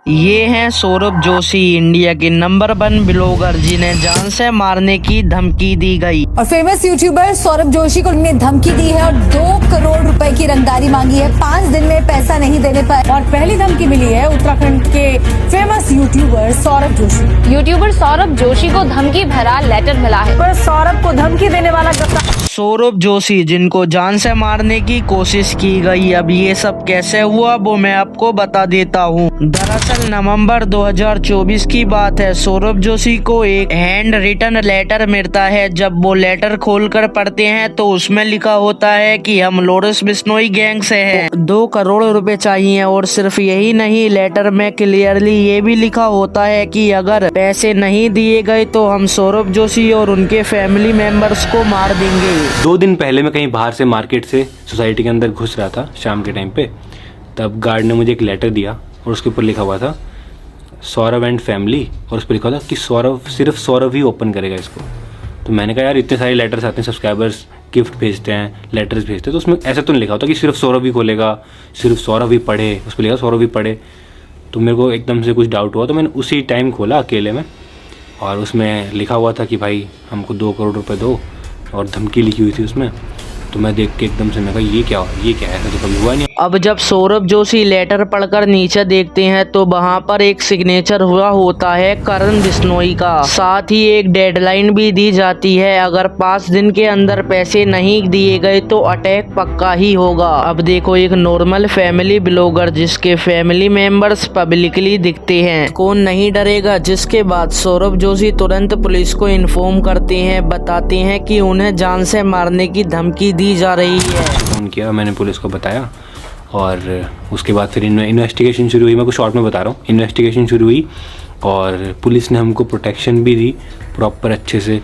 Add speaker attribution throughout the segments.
Speaker 1: ये हैं सौरभ जोशी, इंडिया के नंबर 1 ब्लॉगर जिन्हें जान से मारने की धमकी दी गई।
Speaker 2: और फेमस यूट्यूबर सौरभ जोशी को उन्होंने धमकी दी है और 2 करोड़ रुपए की रंगदारी मांगी है 5 दिन में पैसा नहीं देने पर। और पहली धमकी मिली है उत्तराखंड के famous YouTuber Saurabh Joshi.
Speaker 3: YouTuber Saurabh Joshi को धमकी भरा लेटर मिला है।
Speaker 2: पर सौरभ को धमकी देने वाला
Speaker 1: सौरभ जोशी जिनको जान से मारने की कोशिश की गई। अब ये सब कैसे हुआ वो मैं आपको बता देता हूँ। दरअसल नवंबर 2024 की बात है। सौरभ जोशी को एक हैंड रिटन लेटर मिलता है। जब वो लेटर खोलकर पढ़ते हैं तो उसमें लिखा होता है कि हम लॉरेंस बिश्नोई गैंग से हैं। 2 करोड़ रुपए चाहिए। और सिर्फ यही नहीं, लेटर में क्लियरली ये भी लिखा होता है कि अगर पैसे नहीं दिए गए तो हम सौरभ जोशी और उनके फैमिली मेंबर्स को मार देंगे।
Speaker 4: 2 दिन पहले मैं कहीं बाहर से मार्केट से सोसाइटी के अंदर घुस रहा था शाम के टाइम पे। तब गार्ड ने मुझे एक लेटर दिया और उसके ऊपर लिखा हुआ था सौरभ एंड फैमिली, और उस पर लिखा था कि सिर्फ सौरभ ही ओपन करेगा इसको। तो मैंने कहा यार इतने सारे लेटर्स आते हैं, सब्सक्राइबर्स गिफ्ट भेजते हैं, लेटर्स भेजते हैं, तो उसमें ऐसा तो नहीं लिखा होता कि सिर्फ सौरभ ही खोलेगा, सिर्फ सौरभ ही पढ़े। उस पर लिखा सौरभ ही पढ़े। तो मेरे को एकदम से कुछ डाउट हुआ, तो मैंने उसी टाइम खोला अकेले में और उसमें लिखा हुआ था कि भाई हमको 2 करोड़ रुपए दो, और धमकी लिखी हुई थी उसमें। तो मैं देख के एकदम से मैं कहा ये क्या है, ऐसा तो कभी हुआ नहीं।
Speaker 1: अब जब सौरभ जोशी लेटर पढ़कर नीचे देखते हैं तो वहाँ पर एक सिग्नेचर हुआ होता है करण बिश्नोई का। साथ ही एक डेडलाइन भी दी जाती है, अगर 5 दिन के अंदर पैसे नहीं दिए गए तो अटैक पक्का ही होगा। अब देखो, एक नॉर्मल फैमिली ब्लॉगर जिसके फैमिली मेंबर्स पब्लिकली दिखते हैं, कौन नहीं डरेगा। जिसके बाद सौरभ जोशी तुरंत पुलिस को इन्फॉर्म करते हैं, बताते हैं कि उन्हें जान से मारने की धमकी दी जा रही है।
Speaker 4: फोन किया, मैंने पुलिस को बताया और उसके बाद फिर इन्वेस्टिगेशन शुरू हुई। मैं कुछ शॉर्ट में बता रहा हूँ। इन्वेस्टिगेशन शुरू हुई और पुलिस ने हमको प्रोटेक्शन भी दी प्रॉपर अच्छे से।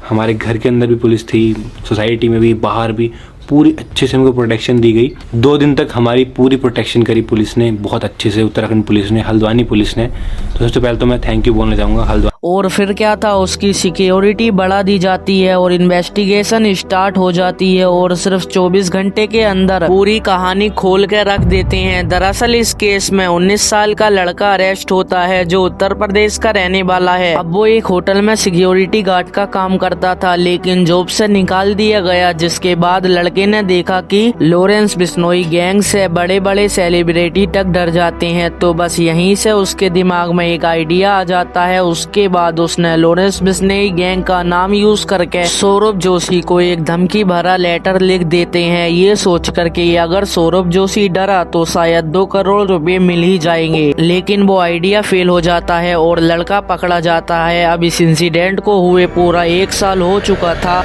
Speaker 4: हमारे घर के अंदर भी पुलिस थी, सोसाइटी में भी, बाहर भी, पूरी अच्छे से हमको प्रोटेक्शन दी गई। 2 दिन तक हमारी पूरी प्रोटेक्शन करी पुलिस ने, बहुत अच्छे से। उत्तराखंड पुलिस ने, हल्द्वानी पुलिस ने। तो सबसे पहले तो मैं थैंक यू बोलना चाहूँगा हल्द्वानी।
Speaker 1: और फिर क्या था, उसकी सिक्योरिटी बढ़ा दी जाती है और इन्वेस्टिगेशन स्टार्ट हो जाती है और सिर्फ 24 घंटे के अंदर पूरी कहानी खोल के रख देते हैं। दरअसल इस केस में 19 साल का लड़का अरेस्ट होता है जो उत्तर प्रदेश का रहने वाला है। अब वो एक होटल में सिक्योरिटी गार्ड का काम करता था, लेकिन जॉब से निकाल दिया गया। जिसके बाद लड़के ने देखा कि लॉरेंस बिश्नोई गैंग से बड़े बड़े सेलिब्रिटी तक डर जाते हैं। तो बस यहीं से उसके दिमाग में एक आइडिया आ जाता है। उसके बाद उसने लॉरेंस बिश्नोई गैंग का नाम यूज करके सौरभ जोशी को एक धमकी भरा लेटर लिख देते हैं, ये सोच करके अगर सौरभ जोशी डरा तो शायद 2 करोड़ रुपए मिल ही जाएंगे। लेकिन वो आइडिया फेल हो जाता है और लड़का पकड़ा जाता है। अब इस इंसिडेंट को हुए पूरा 1 साल हो चुका था,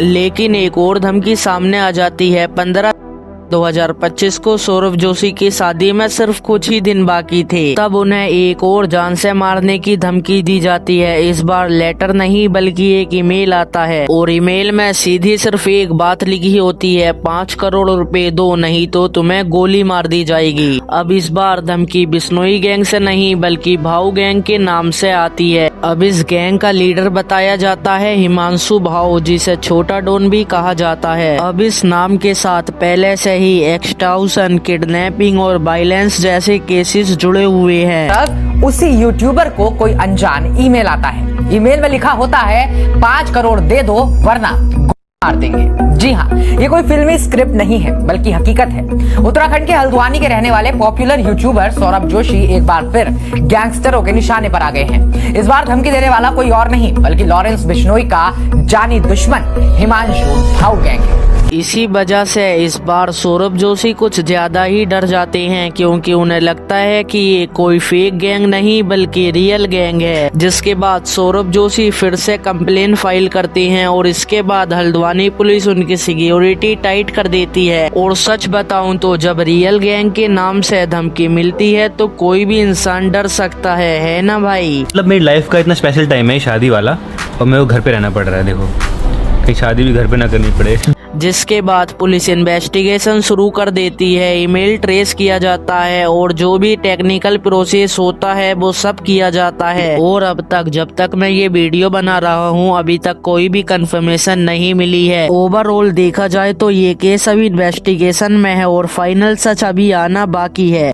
Speaker 1: लेकिन एक और धमकी सामने आ जाती है। 15/2025 को सौरभ जोशी की शादी में सिर्फ कुछ ही दिन बाकी थे, तब उन्हें एक और जान से मारने की धमकी दी जाती है। इस बार लेटर नहीं बल्कि एक ईमेल आता है और ईमेल में सीधी सिर्फ एक बात लिखी होती है, 5 करोड़ रुपए दो नहीं तो तुम्हें गोली मार दी जाएगी। अब इस बार धमकी बिश्नोई गैंग से नहीं बल्कि भाऊ गैंग के नाम से आती है। अब इस गैंग का लीडर बताया जाता है हिमांशु भाऊ, जिसे छोटा डॉन भी कहा जाता है। अब इस नाम के साथ पहले से ही एक्सटॉर्शन, किडनैपिंग और वायलेंस जैसे केसेस जुड़े हुए हैं।
Speaker 5: तब उसी यूट्यूबर को कोई अनजान ईमेल आता है। ईमेल में लिखा होता है 5 करोड़ दे दो वरना मार देंगे। जी हाँ, ये कोई फिल्मी स्क्रिप्ट नहीं है बल्कि हकीकत है। उत्तराखंड के हल्द्वानी के रहने वाले पॉपुलर यूट्यूबर सौरभ जोशी एक बार फिर गैंगस्टरों के निशाने पर आ गए हैं। इस बार धमकी देने वाला कोई और नहीं बल्कि लॉरेंस बिश्नोई का जानी दुश्मन हिमांशु भाऊ गैंग है।
Speaker 1: इसी वजह से इस बार सौरभ जोशी कुछ ज्यादा ही डर जाते हैं, क्योंकि उन्हें लगता है कि ये कोई फेक गैंग नहीं बल्कि रियल गैंग है। जिसके बाद सौरभ जोशी फिर से कंप्लेन फाइल करते हैं और इसके बाद हल्द्वानी पुलिस उनकी सिक्योरिटी टाइट कर देती है। और सच बताऊं तो जब रियल गैंग के नाम से धमकी मिलती है तो कोई भी इंसान डर सकता है ना भाई।
Speaker 4: मतलब मेरी लाइफ का इतना स्पेशल टाइम है शादी वाला, और मेरे को घर पे रहना पड़ रहा है। देखो, कहीं शादी भी घर पे ना करनी पड़े।
Speaker 1: जिसके बाद पुलिस इन्वेस्टिगेशन शुरू कर देती है, ईमेल ट्रेस किया जाता है और जो भी टेक्निकल प्रोसेस होता है वो सब किया जाता है। और अब तक जब तक मैं ये वीडियो बना रहा हूँ अभी तक कोई भी कंफर्मेशन नहीं मिली है। ओवरऑल देखा जाए तो ये केस अभी इन्वेस्टिगेशन में है और फाइनल सच अभी आना बाकी है।